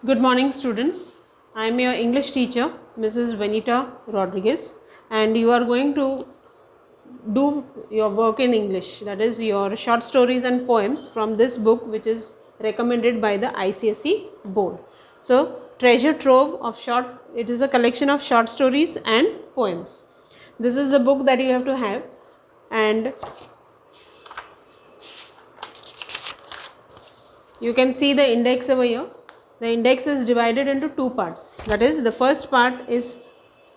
Good morning, students. I am your English teacher, Mrs. Vanita Rodriguez, and you are going to do your work in English, that is, your short stories and poems from this book, which is recommended by the ICSE board. So, Treasure Trove of Short, it is a collection of short stories and poems. This is the book that you have to have, and you can see the index over here. The index is divided into two parts. That is, the first part is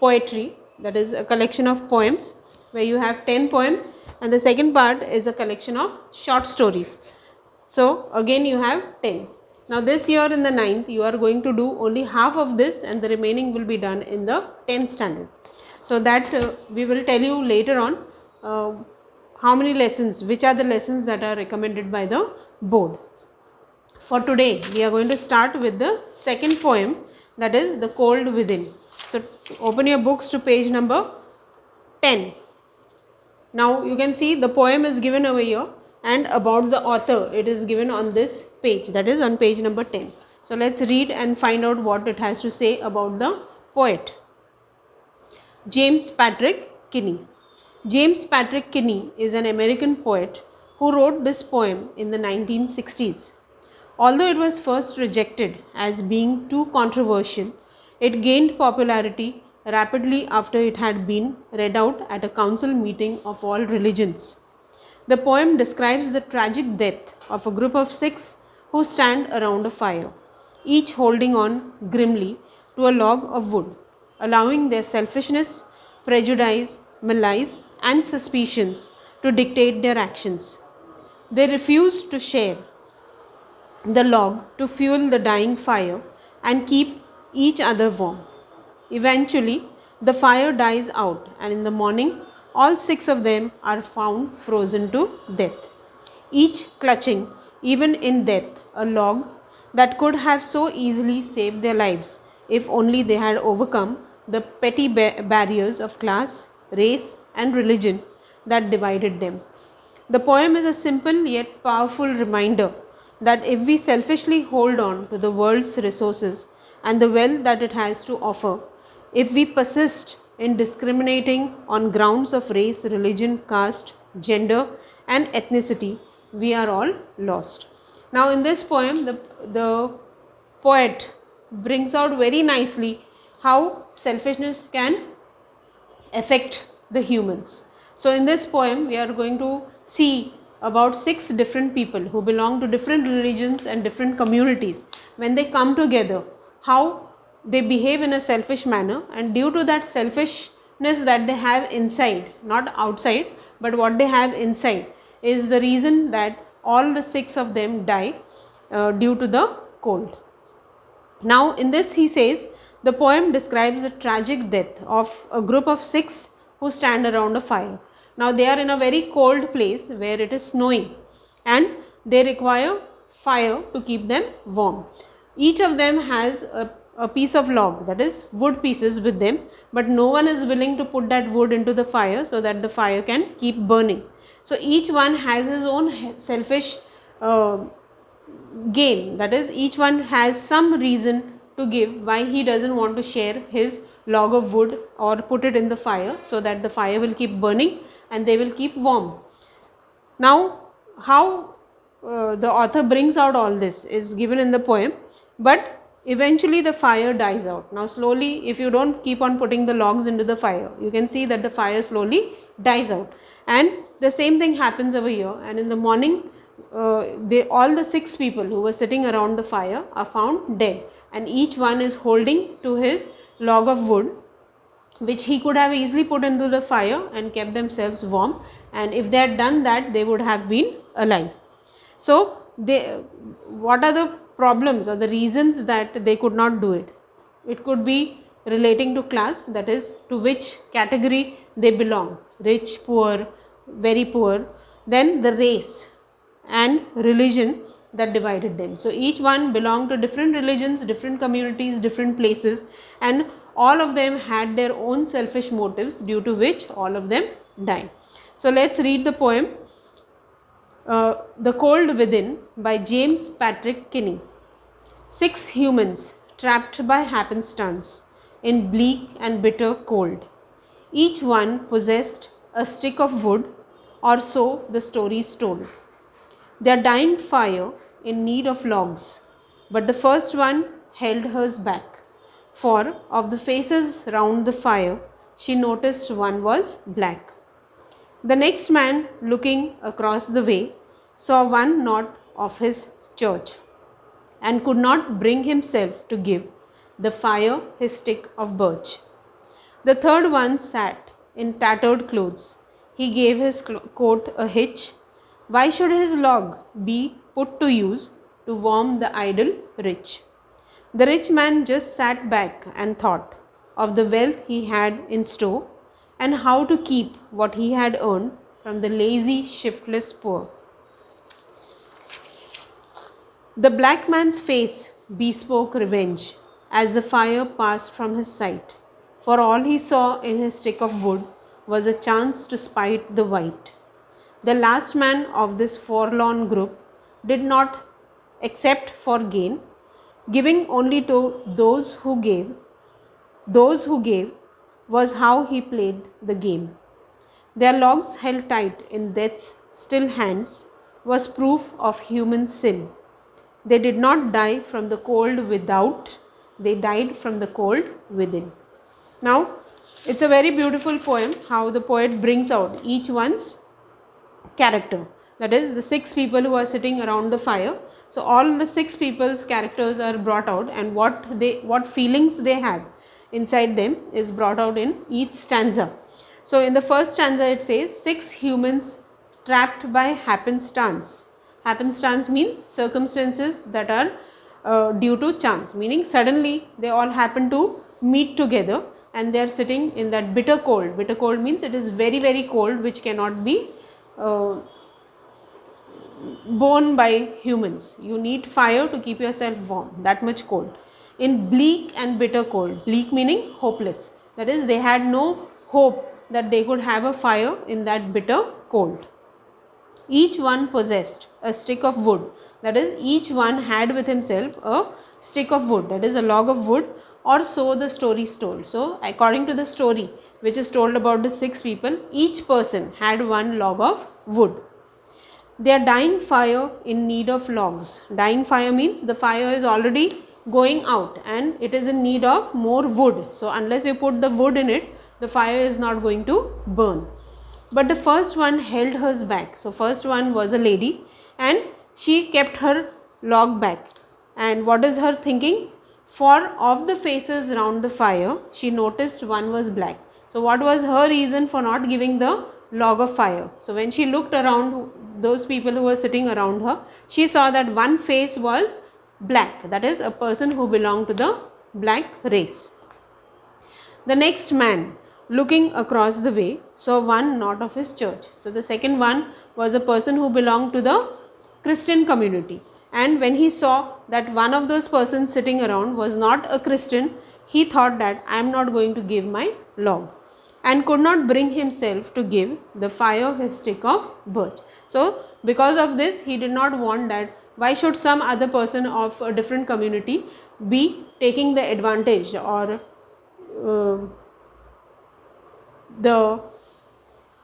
poetry, that is a collection of poems where you have 10 poems, and the second part is a collection of short stories. So again you have 10. Now this year in the 9th you are going to do only half of this, and the remaining will be done in the 10th standard. So that we will tell you later on how many lessons, which are the lessons that are recommended by the board. For today, we are going to start with the second poem, that is The Cold Within. So, open your books to page number 10. Now, you can see the poem is given over here, and about the author, it is given on this page, that is on page number 10. So, let's read and find out what it has to say about the poet. James Patrick Kinney. James Patrick Kinney is an American poet who wrote this poem in the 1960s. Although it was first rejected as being too controversial, it gained popularity rapidly after it had been read out at a council meeting of all religions. The poem describes the tragic death of a group of 6 who stand around a fire, each holding on grimly to a log of wood, allowing their selfishness, prejudice, malice, and suspicions to dictate their actions. They refuse to share the log to fuel the dying fire and keep each other warm. Eventually, the fire dies out, and in the morning, all 6 of them are found frozen to death, each clutching, even in death, a log that could have so easily saved their lives if only they had overcome the petty barriers of class, race, and religion that divided them. The poem is a simple yet powerful reminder that if we selfishly hold on to the world's resources and the wealth that it has to offer, if we persist in discriminating on grounds of race, religion, caste, gender, and ethnicity, we are all lost. Now, in this poem, the poet brings out very nicely how selfishness can affect the humans. So, in this poem, we are going to see about 6 different people who belong to different religions and different communities. When they come together, how they behave in a selfish manner, and due to that selfishness that they have inside, not outside, but what they have inside, is the reason that all the 6 of them die due to the cold. Now, in this he says, the poem describes the tragic death of a group of 6 who stand around a fire. Now, they are in a very cold place where it is snowing, and they require fire to keep them warm. Each of them has a piece of log, that is wood pieces with them, but no one is willing to put that wood into the fire so that the fire can keep burning. So, each one has his own selfish gain, that is, each one has some reason to give why he doesn't want to share his log of wood or put it in the fire so that the fire will keep burning and they will keep warm. Now, how the author brings out all this is given in the poem, but eventually the fire dies out. Now, slowly, if you don't keep on putting the logs into the fire, you can see that the fire slowly dies out, and the same thing happens over here. And in the morning, all the 6 people who were sitting around the fire are found dead, and each one is holding to his log of wood, which he could have easily put into the fire and kept themselves warm, and if they had done that, they would have been alive. So, what are the problems or the reasons that they could not do it? It could be relating to class, that is, to which category they belong, rich, poor, very poor, then the race and religion that divided them. So, each one belonged to different religions, different communities, different places, and all of them had their own selfish motives due to which all of them died. So, let's read the poem The Cold Within by James Patrick Kinney. 6 humans trapped by happenstance in bleak and bitter cold. Each one possessed a stick of wood, or so the stories told. Their dying fire in need of logs, but the first one held hers back, for of the faces round the fire she noticed one was black. The next man, looking across the way, saw one knot of his church, and could not bring himself to give the fire his stick of birch. The third one sat in tattered clothes. He gave his coat a hitch. Why should his log be put to use to warm the idle rich? The rich man just sat back and thought of the wealth he had in store, and how to keep what he had earned from the lazy, shiftless poor. The black man's face bespoke revenge as the fire passed from his sight, for all he saw in his stick of wood was a chance to spite the white. The last man of this forlorn group did not accept for gain, giving only to those who gave. Those who gave was how he played the game. Their logs held tight in death's still hands was proof of human sin. They did not die from the cold without, they died from the cold within. Now, it's a very beautiful poem how the poet brings out each one's character. That is, the 6 people who are sitting around the fire. So all the 6 people's characters are brought out, and what feelings they have inside them is brought out in each stanza. So in the first stanza it says 6 humans trapped by happenstance. Happenstance means circumstances that are due to chance, meaning suddenly they all happen to meet together and they are sitting in that bitter cold. Bitter cold means it is very, very cold, which cannot be borne by humans. You need fire to keep yourself warm, that much cold. In bleak and bitter cold, bleak meaning hopeless, that is, they had no hope that they could have a fire in that bitter cold. Each one possessed a stick of wood, that is, each one had with himself a stick of wood, that is, a log of wood, or so the story is told. So according to the story which is told about the 6 people, each person had one log of wood. Their dying fire in need of logs. Dying fire means the fire is already going out and it is in need of more wood. So unless you put the wood in it, the fire is not going to burn. But the first one held hers back. So first one was a lady and she kept her log back. And what is her thinking? For of the faces round the fire, she noticed one was black. So what was her reason for not giving the log of fire? So when she looked around those people who were sitting around her, she saw that one face was black, that is, a person who belonged to the black race. The next man, looking across the way, saw one knot of his church. So the second one was a person who belonged to the Christian community, and when he saw that one of those persons sitting around was not a Christian, he thought that I am not going to give my log, and could not bring himself to give the fire his stick of birch. So because of this, he did not want that why should some other person of a different community be taking the advantage or the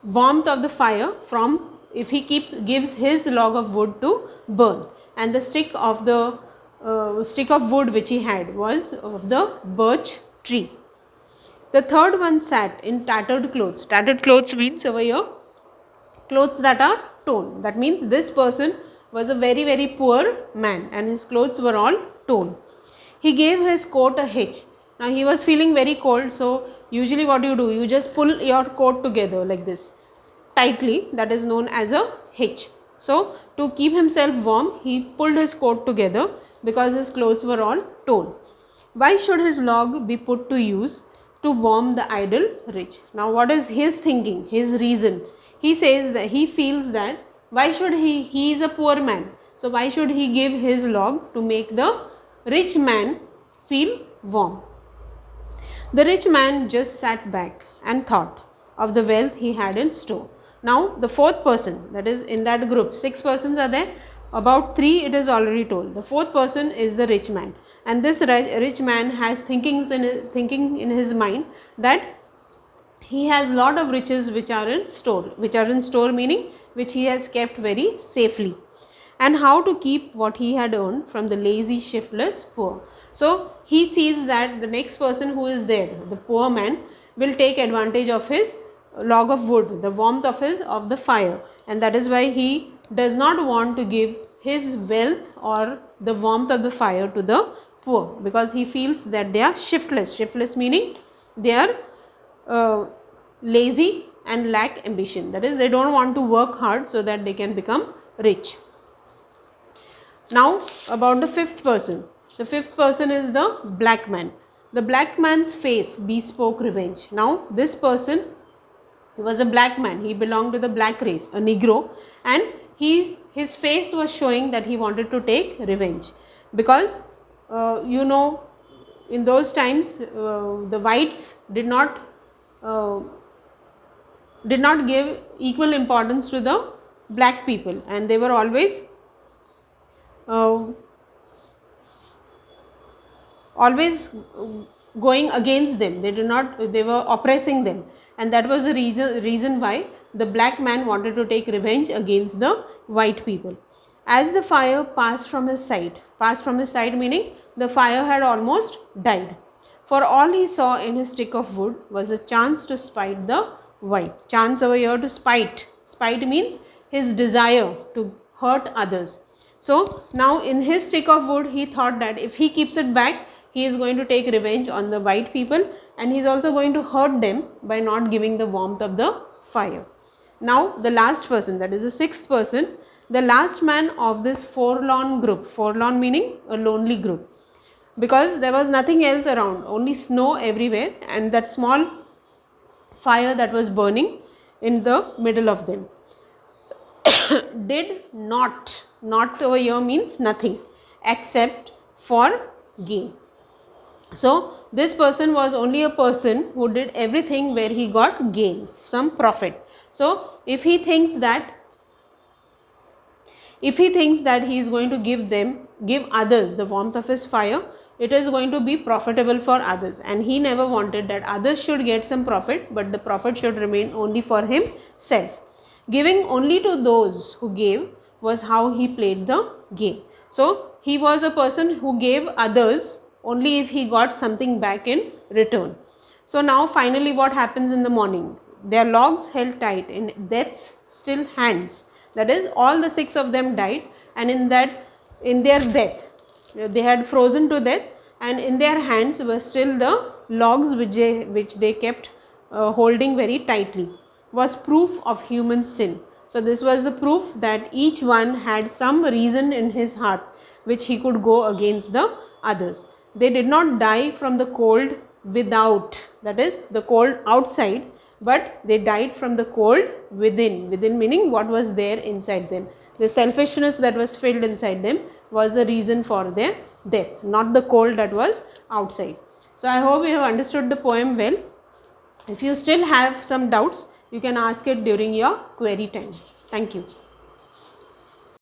warmth of the fire from if he gives his log of wood to burn, and the stick of wood which he had was of the birch tree. The third one sat in tattered clothes. Tattered clothes means over here clothes that are torn. That means this person was a very, very poor man and his clothes were all torn. He gave his coat a hitch. Now he was feeling very cold, so usually what you do, you just pull your coat together like this tightly, that is known as a hitch. So to keep himself warm, he pulled his coat together because his clothes were all torn. Why should his log be put to use to warm the idle rich? Now what is his thinking, his reason? He says that he feels that why should he is a poor man, so why should he give his log to make the rich man feel warm? The rich man just sat back and thought of the wealth he had in store. Now the fourth person, that is in that group, 6 persons are there. About 3 it is already told. The fourth person is the rich man, and this rich man has thinking in his mind that he has lot of riches which are in store, meaning which he has kept very safely, and how to keep what he had earned from the lazy, shiftless poor. So he sees that the next person who is there, the poor man, will take advantage of his log of wood, the warmth of the fire, and that is why he does not want to give his wealth or the warmth of the fire to the poor, because he feels that they are shiftless meaning they are lazy and lack ambition, that is they don't want to work hard so that they can become rich. Now about the fifth person. The fifth person is the black man. The black man's face bespoke revenge. Now this person was a black man, he belonged to the black race, a Negro, and his face was showing that he wanted to take revenge, because in those times the whites did not give equal importance to the black people, and they were always going against them. They were oppressing them, and that was the reason why the black man wanted to take revenge against the white people. As the fire passed from his sight meaning the fire had almost died, for all he saw in his stick of wood was a chance to spite the white. Chance over here to spite means his desire to hurt others. So now in his stick of wood he thought that if he keeps it back, he is going to take revenge on the white people, and he is also going to hurt them by not giving the warmth of the fire. Now the last person, that is the sixth person, the last man of this forlorn group, forlorn meaning a lonely group, because there was nothing else around, only snow everywhere, and that small fire that was burning in the middle of them. Did not over here means nothing, except for gain. So this person was only a person who did everything where he got gain, some profit. So if he thinks that he is going to give others the warmth of his fire, it is going to be profitable for others, and he never wanted that others should get some profit, but the profit should remain only for himself. Giving only to those who gave was how he played the game. So he was a person who gave others only if he got something back in return. So now finally what happens in the morning? Their logs held tight in death's still hands. That is, all the 6 of them died, and in their death, they had frozen to death, and in their hands were still the logs which they kept holding very tightly. Was proof of human sin. So this was the proof that each one had some reason in his heart which he could go against the others. They did not die from the cold without, that is the cold outside, but they died from the cold within meaning what was there inside them. The selfishness that was filled inside them was the reason for their death, not the cold that was outside. So I hope you have understood the poem well. If you still have some doubts, you can ask it during your query time. Thank you.